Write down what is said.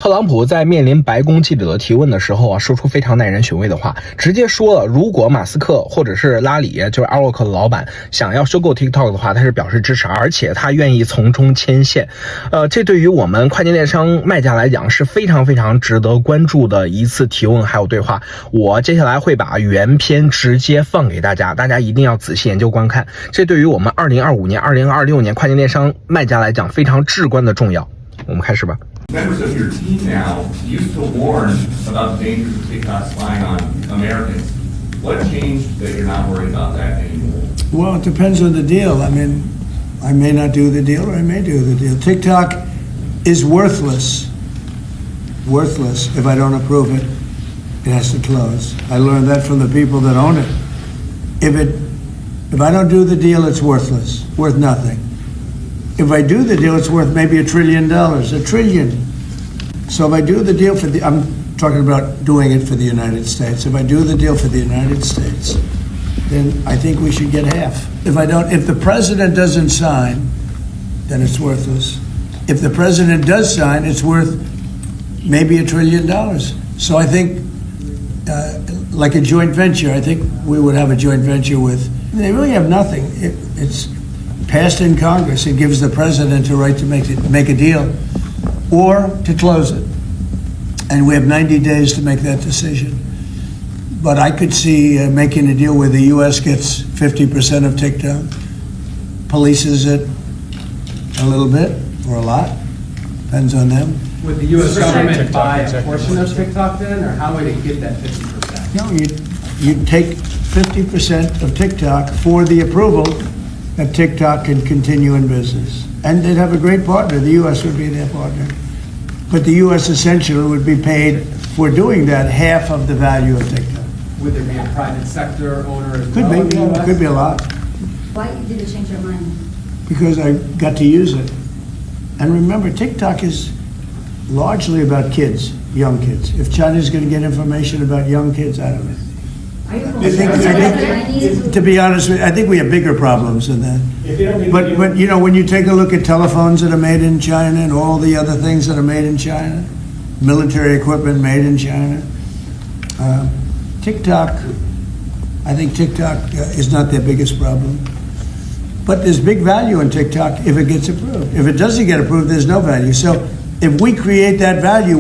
特朗普在面临白宫记者的提问的时候说出非常耐人寻味的话，直接说了，如果马斯克或者是拉里，就是阿沃克的老板，想要收购 TikTok 的话，他是表示支持，而且他愿意从中牵线。这对于我们跨境电商卖家来讲是非常非常值得关注的一次提问还有对话。我接下来会把原片直接放给大家，大家一定要仔细研究观看。这对于我们2025年、2026年跨境电商卖家来讲非常至关的重要。我们开始吧。Members of your team now used to warn about the dangers of TikTok spying on Americans. What changed that you're not worried about that anymore? Well, it depends on the deal. I mean, I may not do the deal or I may do the deal. TikTok is worthless. Worthless. If I don't approve it, it has to close. I learned that from the people that own it. If I don't do the deal, it's worthless. Worth nothing. If I do the deal, it's worth maybe $1 trillion, $1 trillion. So if I do the deal I'm talking about doing it for the United States. If I do the deal for the United States, then I think we should get half. If the president doesn't sign, then it's worthless. If the president does sign, it's worth maybe $1 trillion. So I think, like a joint venture, I think we would have a joint venture with, they really have nothing. It's passed in Congress. It gives the president a right to make a deal or to close it. And we have 90 days to make that decision. But I could see making a deal where the U.S. gets 50% of TikTok, polices it a little bit or a lot, depends on them. Would the U.S. government buy a portion of TikTok then, or how would it get that 50%? No, you'd take 50% of TikTok for the approval that TikTok can continue in business. And they'd have a great partner. The U.S. would be their partner. But the U.S. essentially would be paid for doing that half of the value of TikTok. Would there be a private sector owner as Could well? be, yeah, could be a lot. Why did it change your mind? Because I got to use it. And remember, TikTok is largely about kids, young kids. If China's going to get information about young kids, I don't know. I think, to be honest with you, I think we have bigger problems than that. But you know, when you take a look at telephones that are made in China and all the other things that are made in China, military equipment made in China, TikTok, I think TikTok is not their biggest problem. But there's big value in TikTok if it gets approved. If it doesn't get approved, there's no value. So if we create that value,